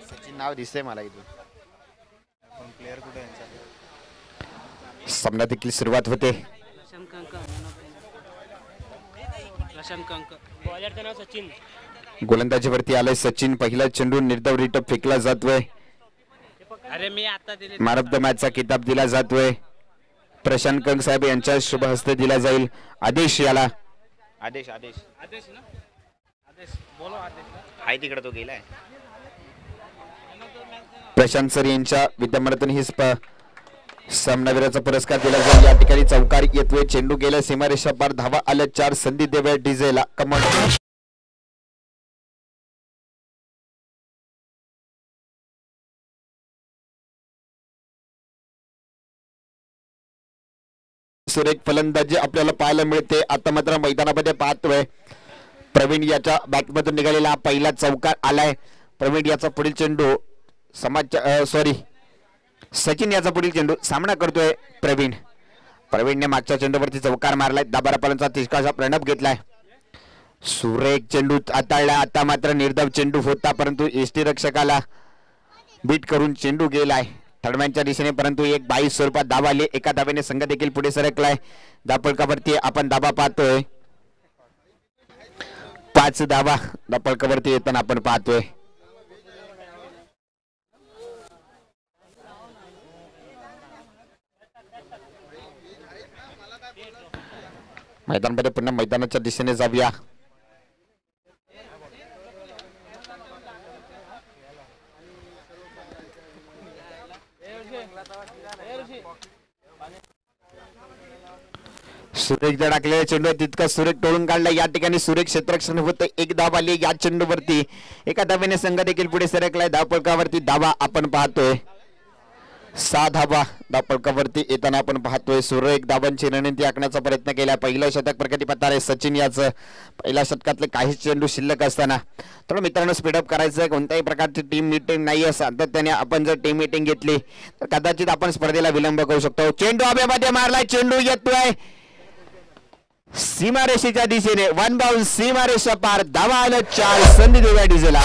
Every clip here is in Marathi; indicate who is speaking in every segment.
Speaker 1: सचिन नाव दिसतंय मला इथून.
Speaker 2: प्लेयर कुठे यांचा?
Speaker 1: सामना देखील सुरुवात होते.
Speaker 3: बॉलरचं नाव सचिन.
Speaker 1: गोलंदाजीवरती आलाय सचिन. पहिला चेंडू निर्धाव रिटप फेकला जातोय.
Speaker 3: अरे मी आता दिले.
Speaker 1: मॅन ऑफ द मॅचचा किताब दिला जातोय. प्रशांत कंग साहेब यांच्या शुभ हस्ते दिला जाईल. आदेश याला आदेश आदेश
Speaker 3: आदेश ना आदेश बोलो आदेश
Speaker 1: आहे तिकडे तो गेलाय. प्रशांत सर यांच्या विद्यमानातून ही सामनावीराचा पुरस्कार दिला जाईल. या ठिकाणी चौकार येतोय. चेंडू गेला सीमारेषा पार. धावा आल्या 4. संधी देऊया डीजेला. कमॉन. सुरेख फलंदाजी आपल्याला पाहायला मिळते. आता मात्र मैदानामध्ये पाहतोय प्रवीण याच्या बॅटमधून निघालेला पहिला चौकार आलाय. प्रवीण याचा पुढील चेंडू सचिन याचा पुढील चेंडू सामना करतोय प्रवीण. प्रवीणने मागच्या चेंडूवरती चौकार मारलाय. दाबारापर्यंतचा तिरकाचा प्रणब घेतलाय. सुरेख चेंडू हाताळला. आता मात्र निर्धाव चेंडू होता परंतु एसटी रक्षकाला बीट करून चेंडू गेलाय थडम्यांच्या दिशेने. परंतु एक 22 स्वरूपात धावा आली. एका धावेने संघ देखील पुढे सरकलाय. धापळकावरती आपण धावा पाहतोय. 5 धावा धापळकावरती येताना आपण पाहतोय. मैदानामध्ये पुन्हा मैदानाच्या दिशेने जाऊया. सुरेख टाकलेला चेंडू तितका सुरेख टोळून काढला. या ठिकाणी सुरेख क्षेत्ररक्षण होतं. एक धाव आली या चेंडूवरती. एका धावेने संघ देखील पुढे सरकलाय. धावपळकावरती धावा आपण पाहतोय. 6 धावा धावपळकावरती येताना आपण पाहतोय. सुरेख धावांची रणनीती आखण्याचा प्रयत्न केला. पहिलं शतक प्रगतीपथार आहे सचिन याचं. पहिल्या शतकातले काही चेंडू शिल्लक असताना थोडं मित्रांनो स्पीडअप करायचं. कोणत्याही प्रकारची टीम मीटिंग नाही आहे. सातत्याने आपण जर टीम मीटिंग घेतली तर कदाचित आपण स्पर्धेला विलंब करू शकतो. चेंडू हवेमध्ये मारलाय. चेंडू येतोय सीमारेषेच्या दिशेने. 1 बाउंस सीमारेषा पार. धावा आलं 4. संधी देऊया डीजेला.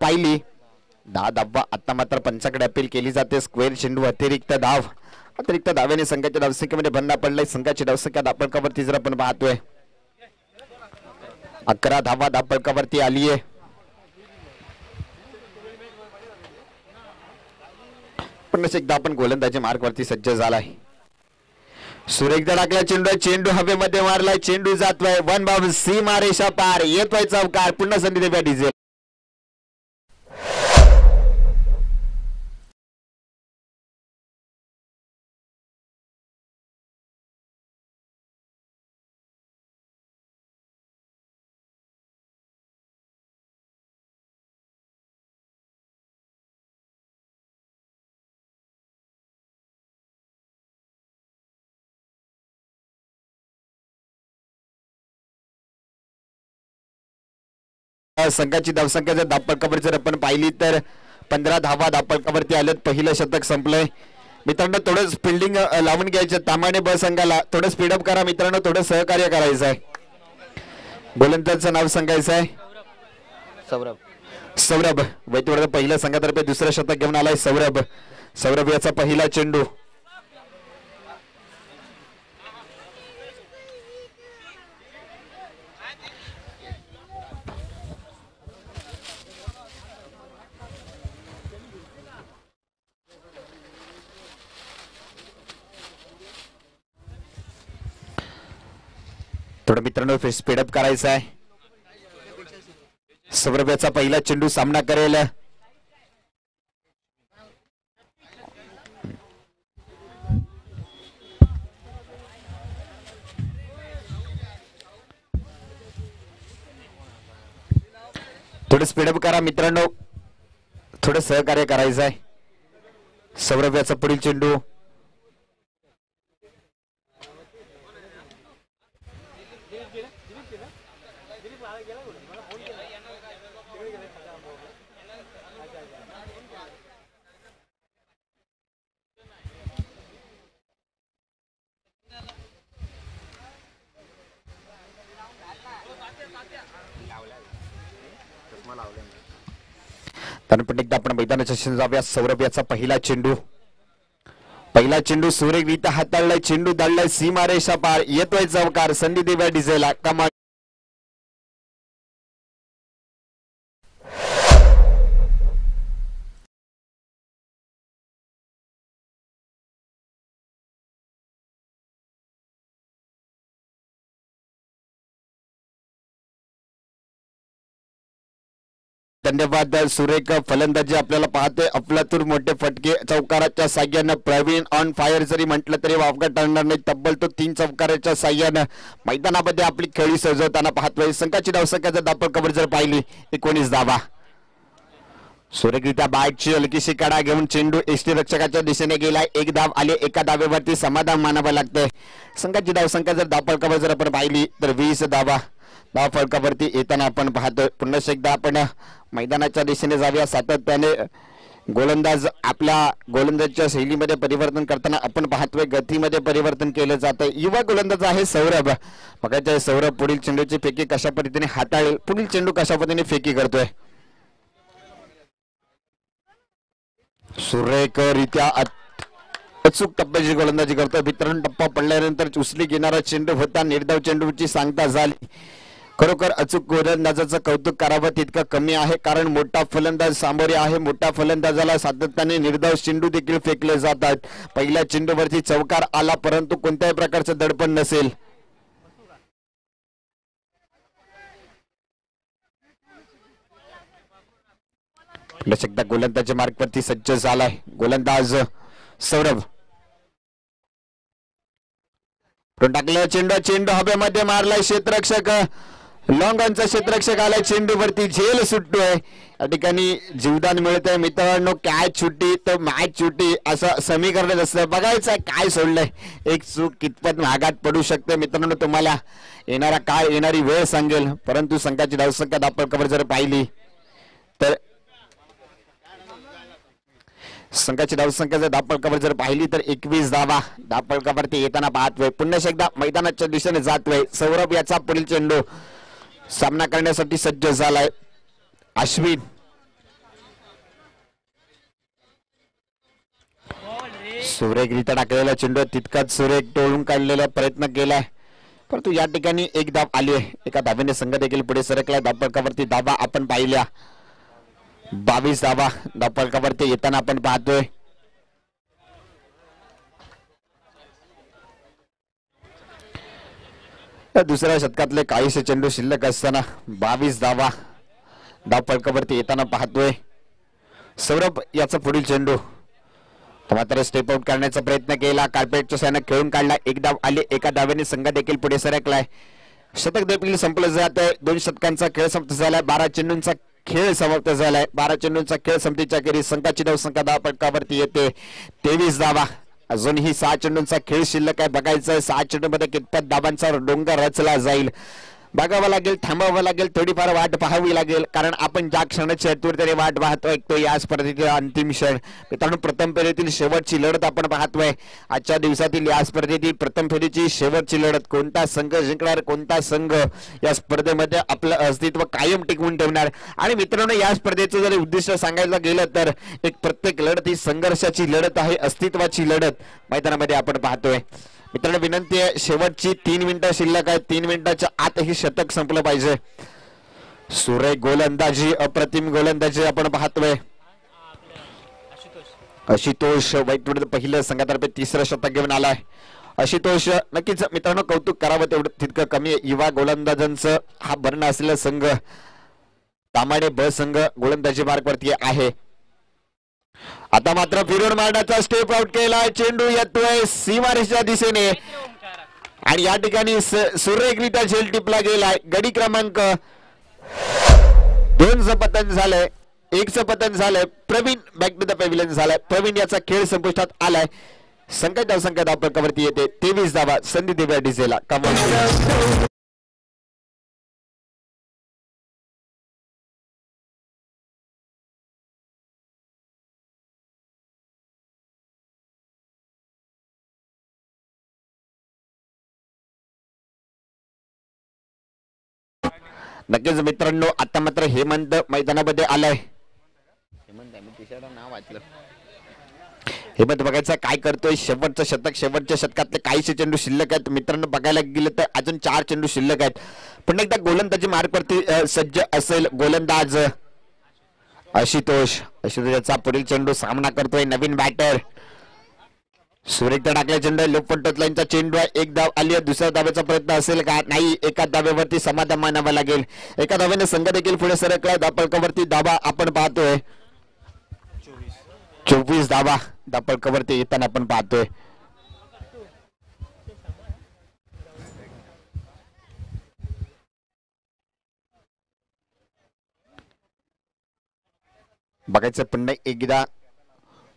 Speaker 1: पाहिली 10 धावा. आता मात्र पंचाकडे अपील केली जाते. स्क्वेअर चेंडू अतिरिक्त धावेने संघाच्या धावसंख्येमध्ये भरणा पडलाय. संघाची धावसंख्या धापळकावरती जर आपण पाहतोय 11 धावा धापळकावरती आली आहे. पुन्हा एकदा आपण गोलंदाजी मार्गवरती सज्ज झालाय. सुरेख टाकला चेंडू. चेंडू हवेमध्ये मारलाय. चेंडू जातोय 1 बाउंस सीमारेषा पार. येतोय चौकार. पुन्हा संधी देऊया डीजे. संघाची धावसंख्या जर धापळकावर जर आपण पाहिली तर 15 धावा धापळकावरती आल्यात. पहिलं शतक संपलंय. मित्रांनो थोडं फिल्डिंग लावून घ्यायचं. तामाने ब संघाला थोडं स्पीडअप करा मित्रांनो. थोडं सहकार्य करायचं आहे. गोलंदाजाचं नाव सांगायचं आहे सौरभ वैतवड. पहिल्या संघातर्फे दुसरं शतक घेऊन आलाय सौरभ याचा पहिला चेंडू. थोडं मित्रांनो स्पीडअप करायचं आहे. सौरभ याचा पहिला चेंडू सामना करेल. थोडं स्पीडअप करा मित्रांनो. थोडं सहकार्य करायचं आहे. सौरभ याचा पुढील चेंडू. पण एकदा आपण मैदानाच्या शेजारी जाऊया. सौरभ याचा पहिला चेंडू सुरेखरित्या हाताळलाय, चेंडू दाळलाय सीमारेषा पार, येतोय चौकार. संधी देव्या डिझेला कमाल. धन्यवाद. सुरेख फलंदाजी आपल्याला पाहते. अफलातून मोठे फटके चौकाराच्या साह्यानं. प्रवीण ऑन फायर जरी म्हटलं तरी वावगा टाळणार नाही. तब्बल तो 3 चौकाराच्या साह्यानं मैदानामध्ये आपली खेळी सजवताना पाहतोय. संघाची धावसंख्या जर दापळ कव्हर जर पाहिली 19 धावा. सुरेखरित्या बाईकची हलकीशी कडा घेऊन चेंडू एसटी रक्षकाच्या दिशेने गेलाय. 1 धाव आली. एका धावेवरती समाधान मानावं लागतंय. संघाची धावसंख्या जर दापळ कव्हर जर आपण पाहिली तर 20 धावा धाव फलकावरती येताना आपण पाहतोय. पुन्हा एकदा आपण मैदानाच्या दिशेने जाऊया. सातत्याने गोलंदाज आपल्या गोलंदाजच्या शैलीमध्ये परिवर्तन करताना आपण पाहतोय. गतीमध्ये परिवर्तन केलं जातंय. युवा गोलंदाज आहे सौरभ. बघायचं सौरभ पुढील चेंडूची फेकी कशा पद्धतीने हाताळेल, पुढील चेंडू कशा पद्धतीने फेकी करतोय. सुरेखरित्या अचूक टप्प्याची गोलंदाजी करतोय. वितरण टप्पा पडल्यानंतर उचली घेणारा चेंडू होता. निर्धाव चेंडूची सांगता झाली. खरोखर अचूक गोलंदाजाचं कौतुक करावं तितकं कमी आहे, कारण मोठा फलंदाज सामोरे आहे. मोठ्या फलंदाजाला सातत्याने निर्धाव चेंडू देखील फेकले जातात. पहिल्या चेंडूवरती चौकार आला, परंतु कोणत्याही प्रकारचं दडपण नसेल. एकदा गोलंदाजी मार्गवरती सज्ज झालाय गोलंदाज सौरभ. टाकलं चेंडू हवेमध्ये मारलाय. क्षेत्ररक्षक लॉंगॉनचा क्षेत्ररक्षक आलाय. चेंडूवरती झेल सुटतोय. या ठिकाणी जीवदान मिळतंय. मित्रांनो, कॅच सुटी तर मॅच सुटी असं समीकरण असतं. बघायचं काय सोडलंय. एक चूक कितपत महागात पडू शकते. मित्रांनो, तुम्हाला येणारी वेळ सांगेल. परंतु संघाची धावसंख्या दापळ कव्हर जर पाहिली तर संघाची धावसंख्या जर दापळ कव्हर जर पाहिली तर 21 धावा दापळ कव्हरती येताना पाहतोय. पुन्हा एकदा मैदानाच्या दिशेने जातोय. सौरभ याचा पुढील चेंडू सामना करण्यासाठी सज्ज झालाय. अश्विन सुरेखरित्या टाकलेला चेंडू तितकाच सुरेख टोळून काढलेला प्रयत्न केलाय, परंतु या ठिकाणी 1 धाव आली आहे. एका धावेने संघ देखील पुढे सरकलाय. दापळ कव्हरती धावा आपण पाहिल्या 22 धावा दापळ कव्हरती येताना आपण पाहतोय. दुसऱ्या शतकातले काहीसे चेंडू शिल्लक असताना 22 धावा दापळ कव्हरती येताना पाहतोय. सौरभ याचा पुढील चेंडू मात्र स्टेप आउट करण्याचा प्रयत्न केला. कार्पेटच्या साह्याने खेळून काढला. 1 धाव आली. एका धावेने संघ देखील पुढे सरकलाय. शतक देखील संपलं जात आहे. 2 शतकांचा खेळ समाप्त झालाय. 12 चेंडूंचा खेळ समाप्त झालाय. 12 चेंडूंचा खेळ संपत्तीच्या खेळी संघाची धावसंख्या दापळकावरती येते 23 धावा. अजूनही 6 चेंडूंचा खेळ शिल्लक आहे. बघायचं 6 चेंडूमध्ये कितपत धावांचा डोंगर रचला जाईल. बघावं लागेल, थांबावं लागेल, थोडीफार वाट पाहावी लागेल, कारण आपण ज्या क्षणाची आतुरतेने वाट पाहतोय तो या स्पर्धेतील अंतिम क्षण. मित्रांनो, प्रथम फेरीतील शेवटची लढत आपण पाहतोय. आजच्या दिवसातील या स्पर्धेतील प्रथम फेरीची शेवटची लढत. कोणता संघ जिंकणार, कोणता संघ या स्पर्धेमध्ये आपलं अस्तित्व कायम टिकवून ठेवणार. आणि मित्रांनो, या स्पर्धेचं जर उद्दिष्ट सांगायचं गेलं तर एक प्रत्येक लढत ही संघर्षाची लढत आहे, अस्तित्वाची लढत मैदानामध्ये आपण पाहतोय. मित्रांनो, विनंती आहे, शेवटची 3 मिनिटं शिल्लक आहे. 3 मिनिटाच्या आत ही शतक संपलं पाहिजे. सुरेख गोलंदाजी, अप्रतिम गोलंदाजी आपण पाहतोय. आशुतोष वाईटवड पहिलं संघातर्फे 3रं शतक घेऊन आलाय. आशुतोष नक्कीच मित्रांनो कौतुक करावं तेवढं तितकं कमी. युवा गोलंदाजांचं हा भरणा असलेला संघ तामाडे ब संघ गोलंदाजी मार्गवरती आहे. आता मात्र फिरून मारण्याचा स्टेप आउट केलाय. चेंडू येतोय सीमारेषेच्या दिशेने आणि या ठिकाणी सुरेखरित्या झेल टिपला गेलाय. गडी क्रमांक 2चं पतन झालंय, 1चं पतन झालंय. Praveen back to the pavilion झालाय. प्रवीण याचा खेळ संपुष्टात आलाय. संघाची धावसंख्या दापळकावरती येते 23 धावा. संधी देव्या डिझेला कमाल. नक्कीच मित्रांनो, आता मात्र हेमंत मैदानामध्ये आलाय. हेमंत आहे, मी तिसऱ्या नाव वाचलं. हेमंत बघायचं काय करतोय. शेवटचं शतक, शेवटच्या शतकातले काहीशे चेंडू शिल्लक आहेत मित्रांनो. बघायला गेलं तर अजून 4 चेंडू शिल्लक आहेत. पुन्हा एकदा गोलंदाजी मार्कवरती सज्ज असेल गोलंदाज आशुतोषचा पुढील चेंडू सामना करतोय नवीन बॅटर. सुरेखता टाकल्या चेंडू लोकपंटत लाईनचा चेंडू आहे. एक धाव आली आहे. दुसऱ्या धावेचा प्रयत्न असेल का? नाही. एका धावेवरती समाधान मानावं लागेल. एका धावेने संघ देखील पुढे सरकलाय. धापळकावरती धाबा आपण पाहतोय 24 धाबा धापळकावरती येताना आपण पाहतोय. बघायचं पुन्हा एकदा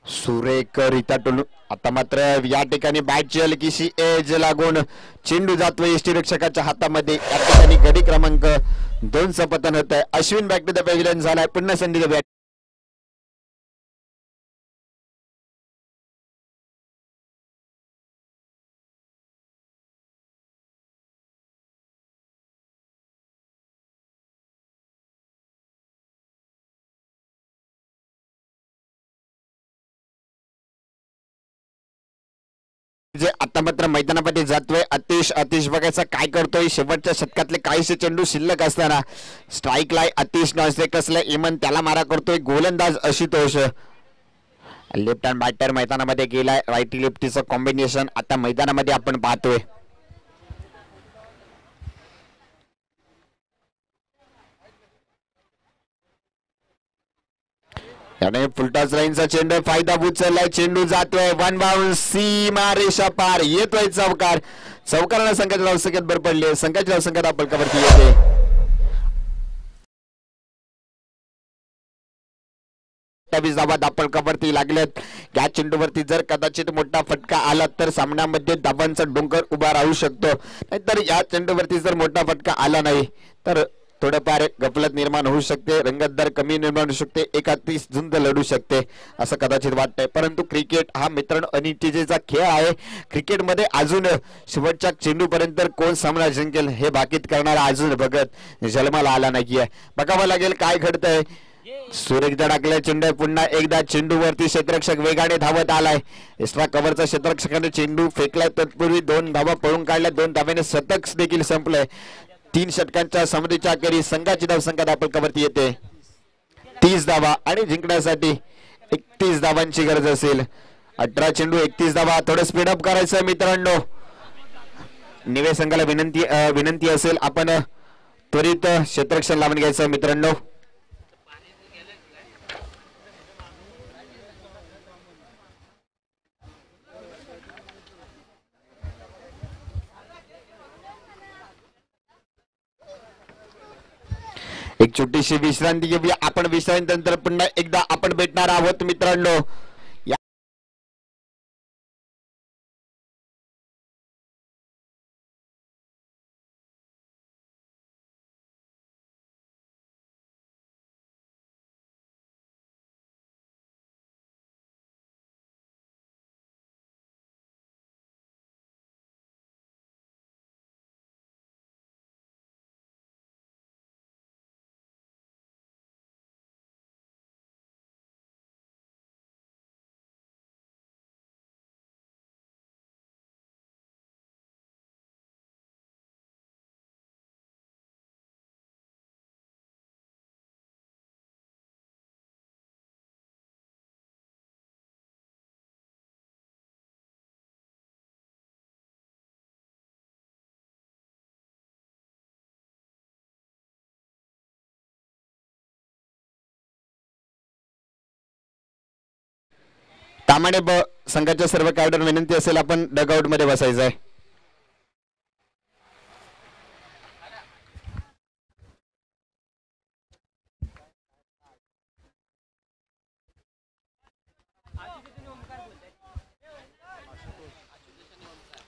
Speaker 1: सुरेखरित्या टोलून. आता मात्र या ठिकाणी बॅटची हलकीशी एज लागून चेंडू जातोय यष्टीरक्षकाच्या हातामध्ये. या ठिकाणी गडी क्रमांक 2चं पतन होत आहे. Ashwin back to the pavilion झालाय. पुन्हा संधी बॅट. जे आता मात्र मैदानामध्ये जातोय अतिश बघायचा काय करतोय. शेवटच्या शतकातले काहीशे चेंडू शिल्लक असताना स्ट्राईक लाय अतिश नॉनस्ट्राईक असले इमन त्याला मारा करतोय गोलंदाज आशुतोष. लेफ्ट हँड बॅटर मैदानामध्ये गेलाय. राईटी लेफ्टीचं कॉम्बिनेशन आता मैदानामध्ये आपण पाहतोय. याने फुलटॉस लाईनचा चेंडू फायदा उचललाय. चेंडू जातोय वन बाउंस सीमा रेषा पार. येतोय चौकार. चौकाराला संघाच्या धावसंख्येत भर पडली. संघाच्या धावसंख्येत आपलकावरती येते. धाबा दापळकावरती लागलेत. या चेंडूवरती जर कदाचित मोठा फटका आला तर सामन्यामध्ये धाबांचा डोंगर उभा राहू शकतो. नाहीतर या चेंडूवरती जर मोठा फटका आला नाही तर थोडंफार गफलत निर्माण होऊ शकते. रंगतदार कमी निर्माण होऊ शकते. एकाती झुंज लढू शकते असं कदाचित वाटतंय. परंतु क्रिकेट हा मित्रांनो अनिश्चिततेचा खेळ आहे. क्रिकेटमध्ये अजून शेवटच्या चेंडूपर्यंत कोण सामना जिंकेल हे बाकीत करणारा अजून बघत जन्माला आला नाहीये. बघावं लागेल काय घडतंय. सुरेखदा टाकल्या चेंडू पुन्हा एकदा चेंडूवरती क्षेत्ररक्षक वेगाने धावत आलाय. एक्स्ट्रा कव्हरचा क्षेत्ररक्षकाने चेंडू फेकलाय. तत्पूर्वी 2 धावा पळून काढल्या. 2 धाव्याने शतक देखील संपलंय. 3 षटकांच्या समधीच्या अखेरीस संघाची धावसंख्या दापळकावरती येते 30 धावा आणि जिंकण्यासाठी 31 धावांची गरज असेल. 18 चेंडू 31 धावा. थोडं स्पीडअप करायचं मित्रांनो. निवे संघाला विनंती असेल आपण त्वरित क्षेत्ररक्षण लावून घ्यायचं मित्रांनो. एक छोटीशी विश्रांती घेऊया आपण. विश्रांतीनंतर पुन्हा एकदा आपण भेटणार आहोत मित्रांनो. तामाणे संघाच्या सर्व खेळाडूंना विनंती असेल आपण डगआउट मध्ये बसायचं आहे.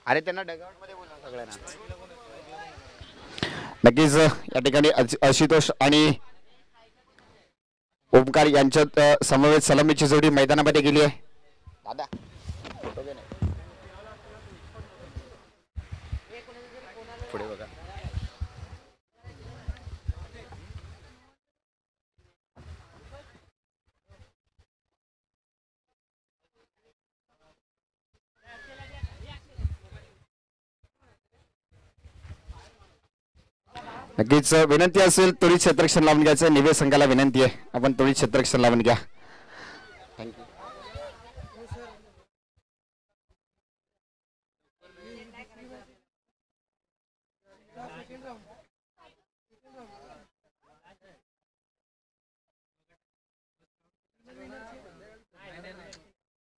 Speaker 1: अरे त्यांना डगआउट मध्ये बोलवा सगळ्यांना. नक्कीच या ठिकाणी आशुतोष आणि ओमकार यांच्यात समवेत सलामीची जोडी मैदानामध्ये गेली आहे. दादा पुढे बघा. नक्कीच विनंती असेल त्वरित क्षेत्ररक्षण लावून घ्यायचं. निवे संघाला विनंती आहे आपण त्वरित क्षेत्ररक्षण लावून घ्या.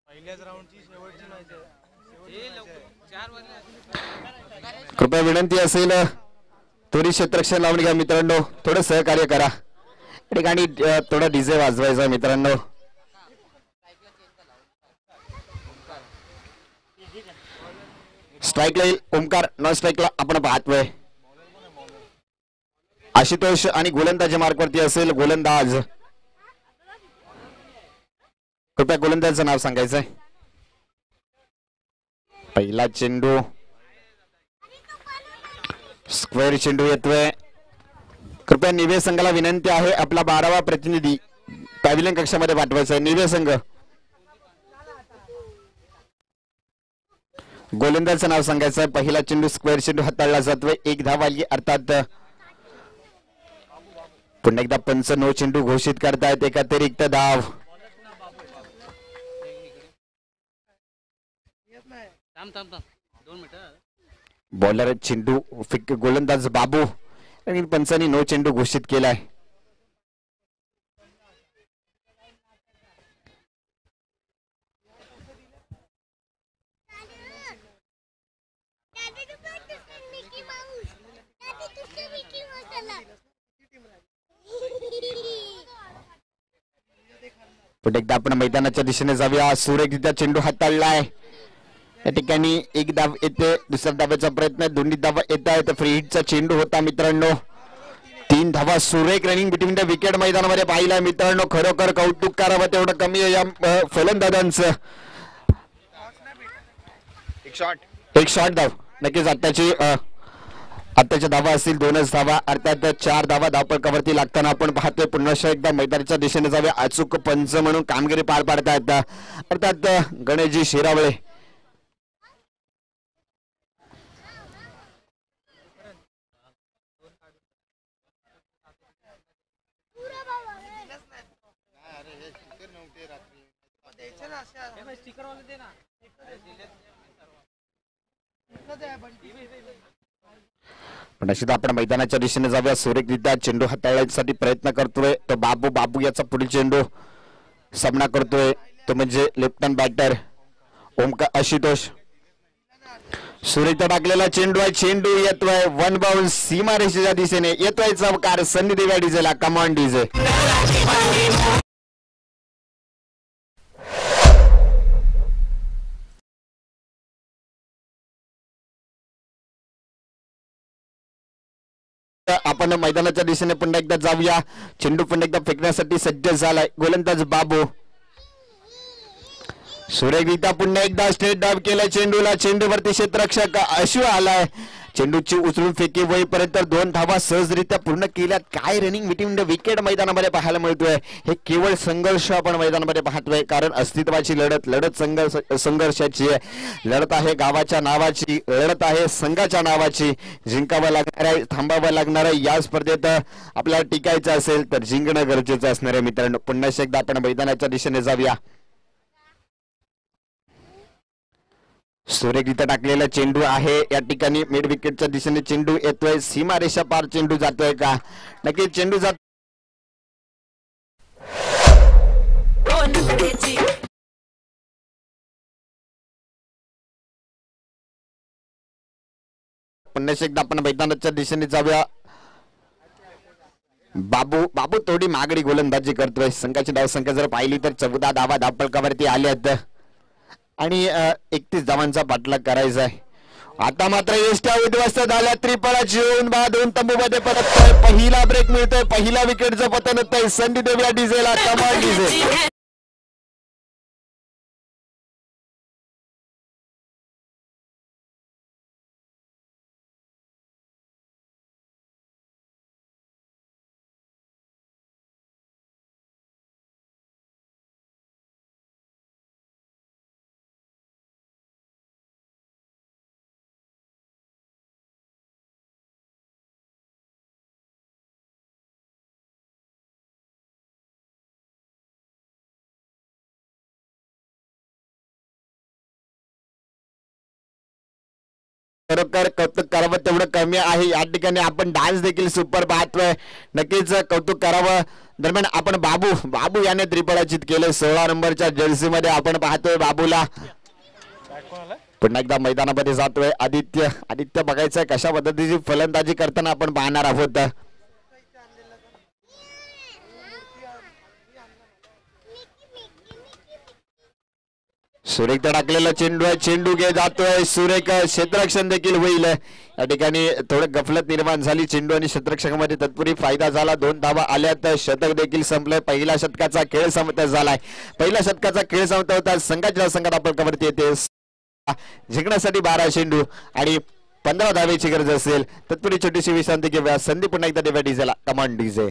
Speaker 2: पहिल्याच राऊंडची शेवटची मॅच आहे.
Speaker 1: कृपया विनंती असेल त्वरित क्षेत्ररक्षण लावून घ्या मित्रांनो. थोडं सहकार्य करा. या ठिकाणी थोडा डीजे वाजवायचा मित्रांनो. स्ट्राईकला येईल ओमकार. नॉन स्ट्राईकला आपण पाहतोय आशुतोष आणि गोलंदाजी मार्कवरती असेल गोलंदाज. कृपया गोलंदाजचं नाव सांगायचंय. पहिला चेंडू स्क्वेअर चेंडू येतोय. कृपया निवे संघाला विनंती आहे आपला 12वा प्रतिनिधी पॅव्हिलियन कक्षामध्ये पाठवायचा आहे. निवे संघ गोलंदाजचं नाव सांगायचं आहे. पहिला चेंडू स्क्वेअर चेंडू हाताळला जातोय. 1 धाव आली अर्थात पुन्हा एकदा पंच नो चेंडू घोषित करतायत. एक अतिरिक्त धाव. बॉलर चेंडू गोलंदाज बाबू आणि पंचांनी नो चेंडू घोषित केलाय. पुढे एकदा आपण मैदानाच्या दिशेने जाऊया. सुरेखरित्या चेंडू हाताळलाय. या ठिकाणी 1 धाव येते. दुसऱ्या धाव्याचा प्रयत्न. दोन्ही धावा येत आहेत. फ्री हिटचा चेंडू होता मित्रांनो. 3 धावा सुरेख रनिंग बिटवीन द विकेट मैदानामध्ये पाहिला मित्रांनो. खरोखर कौतुक करावं तेवढं कमी आहे या फलंदाजांचं. एक शॉट धाव. नक्कीच आत्ताच्या धावा असतील 2च धावा अर्थात 4 धावा धावपळकावरती लागताना आपण पाहतोय. पुन्हा एकदा मैदानाच्या दिशेने जाऊया. अचूक पंच म्हणून कामगिरी पार पाडतायत अर्थात गणेशजी शिरावळे. पण आपण मैदानाच्या दिशेने जाऊया. सुरेखरित्या चेंडू हाताळण्यासाठी प्रयत्न करतोय तो बाबू याचा पुढील चेंडू सामना करतोय तो म्हणजे left hand batter Omkar Ashutosh. सुरेखता टाकलेला चेंडू आहे. चेंडू येतोय 1 बाउंस सीमारेषेच्या दिशेने येतोय. चौकार सन्नी देव्या डीजेला. Come on DJ. आपण मैदानाच्या दिशेने पुन्हा एकदा जाऊया. चेंडू पुन्हा एकदा फेकण्यासाठी सज्ज झालाय गोलंदाज बाबू. सुरेखरित्या पुन्हा एकदा स्ट्रेट डाव केलाय चेंडूला. चेंडूवरती क्षेत्ररक्षक अश्व आलाय. चेंडूची उचलून फेकी होईपर्यंत 2 धावा सहजरित्या पूर्ण केल्यात. काय रनिंग बिटवीन द विकेट मैदानामध्ये पाहायला मिळतोय. हे केवळ संघर्ष आपण मैदानामध्ये पाहतोय कारण अस्तित्वाची लढत संघर्षाची आहे. लढत आहे गावाच्या नावाची. लढत आहे संघाच्या नावाची. जिंकावं लागणार आहे. थांबावं लागणार आहे. या स्पर्धेत आपल्याला टिकायचं असेल तर जिंकणं गरजेचं असणार आहे मित्रांनो. पुन्हा एकदा आपण मैदानाच्या दिशेने जाऊया. सुरेखरित्या टाकलेला चेंडू आहे. या ठिकाणी मिड विकेटच्या दिशेने चेंडू येतोय. सीमारेषा पार चेंडू जातोय का? नक्कीच चेंडू जात पुन्हा एकदा आपण मैदानाच्या दिशेने जाऊया. बाबू थोडी मागडी गोलंदाजी करतोय. संघाची धावसंख्या जर पाहिली तर 14 धावा धावपळकावरती आल्यात आणि 31 धावांचा पाठलाग करायचा आहे. आता मात्र एसट्या उद्ध्वस्त झाल्या. त्रिफळाची येऊन दोन तंबूमध्ये परततोय. पहिला ब्रेक मिळतोय. पहिला विकेटचं पतन होतंय. सन्नी देव्या डीजेला. कमाल डीजे. खरोखर कौतुक करावं तेवढं कमी आहे. या ठिकाणी आपण डान्स देखील सुपर पाहतोय. नक्कीच कौतुक करावं. दरम्यान आपण बाबू याने त्रिपराजित केले. 16 नंबरच्या जर्सी मध्ये आपण पाहतोय बाबूला. पुन्हा एकदा मैदानामध्ये जातोय आदित्य बघायचंय कशा पद्धतीची फलंदाजी करताना आपण पाहणार आहोत. सुरेख टाकलेला चेंडू आहे. चेंडू घे जातोय सुरेख. क्षेत्ररक्षण देखील होईल. या ठिकाणी थोडं गफलत निर्माण झाली. चेंडू आणि क्षेत्ररक्षणामध्ये तत्पूर्वी फायदा झाला. 2 धावा आल्यात. शतक देखील संपलंय. पहिल्या षटकाचा खेळ समाप्त झालाय. पहिल्या षटकाचा खेळ समाप्त होता. संघाच्या संघात आपल्यावरती येते जिंकण्यासाठी 12 चेंडू आणि 15 धावेची गरज असेल. तत्पूर्वी छोटीशी विश्रांती घेऊया. संधी पुन्हा एकदा देऊया डीजेला. Command DJ.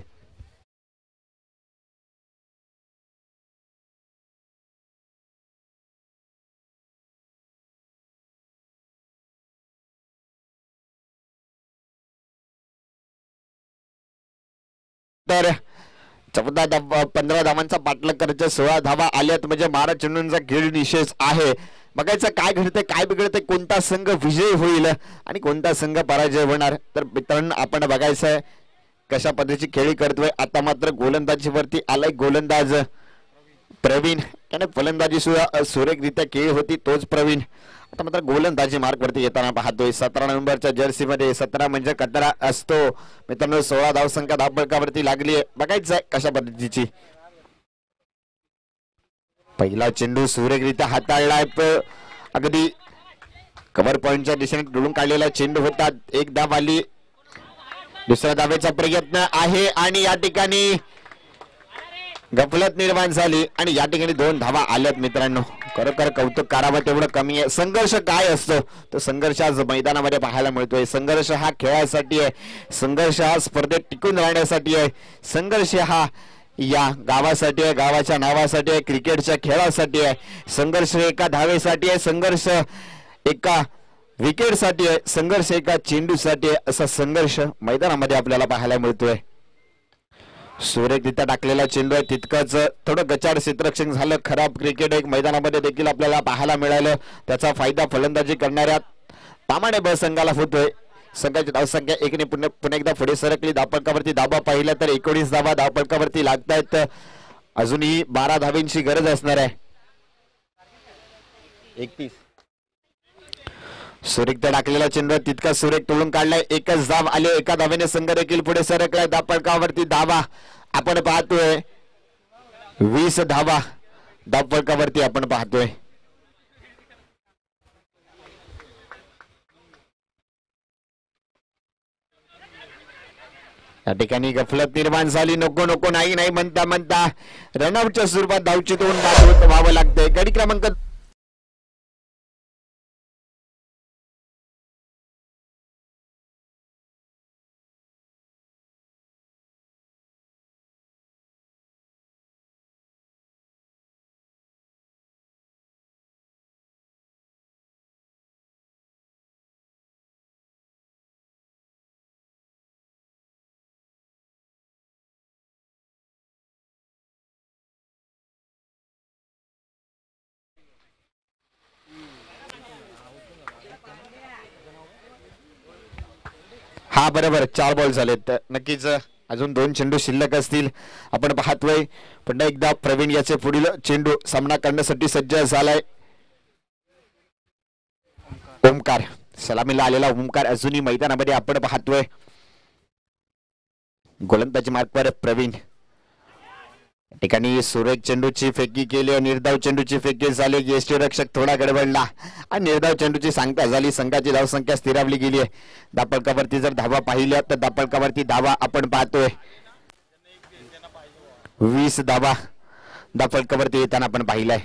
Speaker 1: तर 15 धावांचा पाठलाग करायचा. 16 धावा आल्यात म्हणजे 12 चेंडूंचा खेळ निशेष आहे. बघायचं काय घडतंय काय बिघडतंय. कोणता संघ विजय होईल आणि कोणता संघ पराजय होणार. तर मित्रांनो आपण बघायचंय कशा पद्धतीची खेळी करतोय. आता मात्र गोलंदाजीवरती आलाय गोलंदाज प्रवीण. त्याने फलंदाजी सुद्धा सुरेखरित्या केली होती तोच प्रवीण. आता मात्र गोलंदाजी मार्ग वरती येताना पाहतोय. 17 नंबरच्या जर्सी मध्ये 17 म्हणजे कचरा असतो मित्रांनो. 16 धावसंख्या धावफलकावरती लागली आहे. बघायचं कशा पद्धतीची. पहिला चेंडू सुरेखरित्या हाताळलाय. अगदी कव्हर पॉइंटच्या दिशेने डुळून काढलेला चेंडू होता. 1 धाव आली. दुसऱ्या धावेचा प्रयत्न आहे आणि या ठिकाणी गफलत निर्माण झाली आणि या ठिकाणी 2 धावा आल्यात मित्रांनो. खरोखर कौतुक करावं तेवढं कमी आहे. संघर्ष काय असतो तो संघर्ष आज मैदानामध्ये पाहायला मिळतोय. संघर्ष हा खेळासाठी आहे. संघर्ष हा स्पर्धेत टिकून राहण्यासाठी आहे. संघर्ष हा या गावासाठी आहे. गावाच्या नावासाठी आहे. क्रिकेटच्या खेळासाठी आहे. संघर्ष एका धावेसाठी आहे. संघर्ष एका विकेटसाठी आहे. संघर्ष एका चेंडूसाठी आहे. असा संघर्ष मैदानामध्ये आपल्याला पाहायला मिळतोय. सुरेखरित्या टाकलेला चेंडू आहे. तितकंच थोडं गचाड क्षेत्ररक्षण झालं. खराब क्रिकेट एक मैदानामध्ये देखील आपल्याला पाहायला मिळालं. त्याचा फायदा फलंदाजी करणाऱ्या तामाणे ब संघाला होतोय. संघाची धावसंख्या 1 ने पुन्हा एकदा पुढे सरकली. धावफलकावरती धावा पाहिला तर 19 धावा धावफलकावरती लागतायत. अजूनही 12 धावेंची गरज असणार आहे. 31 सुरेख टाकलेला चेंडू तितका सुरेख तोडून काढलाय. 1च धाव आले. 1 धावेने संघ देखील पुढे सरकलाय. धावफलकावरती धावा आपण पाहतोय. 20 धावा धावफलकावरती आपण पाहतोय. या ठिकाणी गफलत निर्माण झाली. नको नाही म्हणता रनआउटच्या स्वरूपात धावची तोंड व्हावं लागतंय. गडी क्रमांक हा बरोबर 4 बॉल झालेत. नक्कीच अजून 2 चेंडू शिल्लक असतील. आपण पाहतोय पुन्हा एकदा प्रवीण याचे पुढील चेंडू सामना करण्यासाठी सज्ज झालाय. ओमकार सलामीला आलेला ओमकार अजूनही मैदानामध्ये आपण पाहतोय. गोलंदाजी मार्कवर प्रवीण. ठिकाणी सुरेख चेंडूची फेकी केली. निर्धाव चेंडूची फेकी झाली. यष्टीरक्षक थोडा गडबडला आणि निर्धाव चेंडूची सांगता झाली. संघाची धावसंख्या स्थिरावली गेली आहे. धावफलकावरती जर धावा पाहिल्या तर धावफलकावरती धावा आपण पाहतोय. 20 धावा धावफलकावरती येताना आपण पाहिलाय.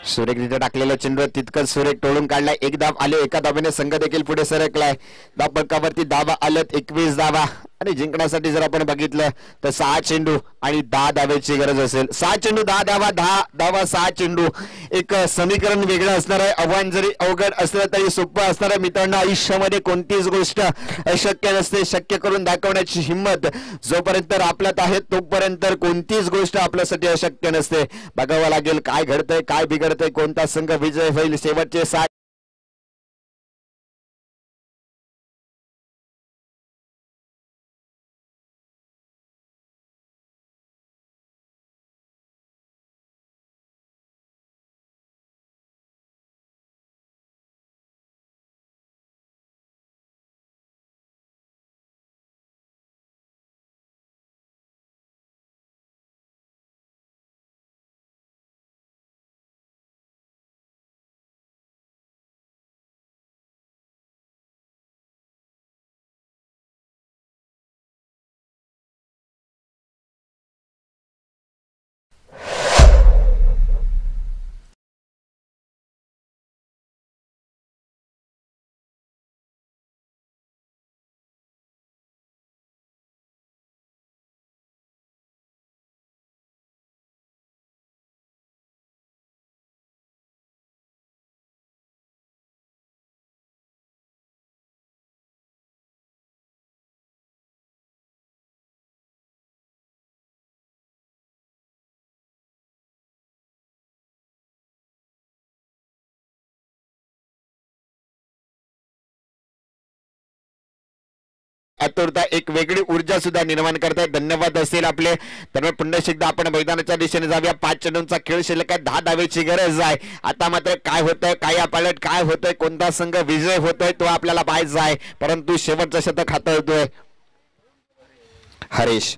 Speaker 1: सुरेखरित्या टाकलेला चेंडू तितकंच सुरेख तोडून काढलाय. 1 धाव आले. 1 धावेने संघ देखील पुढे सरकलाय. धावफलकावरती धावा आल्यात. 21 धावा आणि जिंकण्यासाठी जर आपण बघितलं तर 6 चेंडू आणि 10 धावेची गरज असेल. 6 चेंडू 10 धावा, 10 धावा 6 चेंडू. एक समीकरण वेगळं असणार आहे. आव्हान जरी अवघड असलं तरी सोपं असणार आहे. मित्रांनो, आयुष्यामध्ये कोणतीच गोष्ट अशक्य नसते. शक्य करून दाखवण्याची हिंमत जोपर्यंत आपल्यात आहे तोपर्यंत कोणतीच गोष्ट आपल्यासाठी अशक्य नसते. बघावं लागेल काय घडतंय, काय बिघडतंय, कोणता संघ विजय होईल. शेवटचे 6 आतुरता, एक वेगळी ऊर्जा सुद्धा निर्माण करतायत. धन्यवाद असेल आपले. तर पुन्हा एकदा आपण मैदानाच्या दिशेने जाऊया. 5 चेंडूंचा खेळ शिल्लक आहे. 10 धावेची गरज आहे. आता मात्र काय होतंय, काय पालट काय होतंय, कोणता संघ विजय होतोय तो आपल्याला पाहायचा आहे. परंतु शेवटचं शतक हाताळतोय हरीश.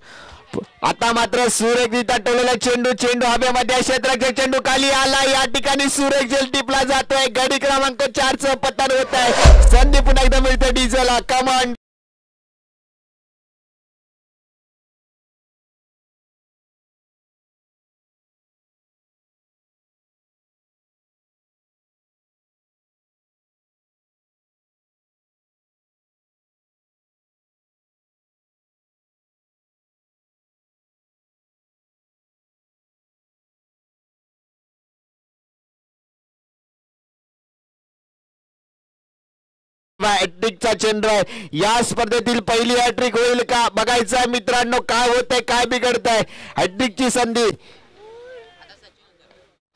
Speaker 1: आता मात्र सुरेखरित्या टोलेला चेंडू, चेंडू हवेमध्ये, क्षेत्राचा चेंडू खाली आला. या ठिकाणी सुरेख जेल टिपला जातोय. गडी क्रमांक 4चं पतन होत आहे. संधी पुन्हा एकदा मिळते डीझेलला. कमांड हॅट्रिकचा चेंडू आहे. या स्पर्धेतील पहिली हॅट्रिक होईल का बघायचं आहे मित्रांनो. काय होतंय, काय बिघडतंय. हॅट्रिकची संधी.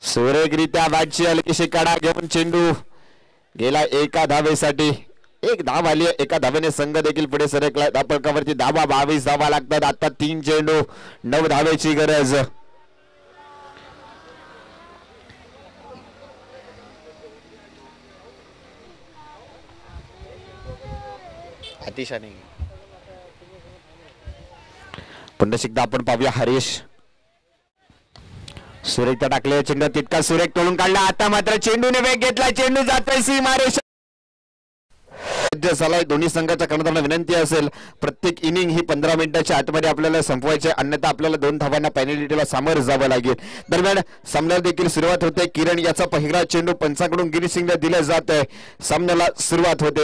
Speaker 1: सुरेखरित्या बॅटची हलकीशी कडा घेऊन चेंडू गेला एका धावेसाठी. एक धाव आली. एका धावेने संघ देखील पुढे सरकला. धापकावरती धावा 22 धावा लागतात. आता 3 चेंडू 9 धावेची गरज. अतिशय पुन्हा एकदा आपण पाहूया हरीश. सुरेख टाकले चेंडू, तितका सुरेख तोडून काढला. आता मात्र चेंडूने वेग घेतला. चेंडू जातोय सीमारेषा. दोन्ही संघाच्या कर्णधारांना विनंती असेल प्रत्येक इनिंग ही 15 मिनिटाच्या आतमध्ये आपल्याला संपवायचे, अन्यथा आपल्याला 2 धावांना पेनल्टीला सामोरं जावं लागेल. दरम्यान सामन्याला देखील सुरुवात होते. किरण याचा पहिला चेंडू पंचाकडून गिरीसिंगला दिला जात आहे. सामन्याला सुरुवात होते.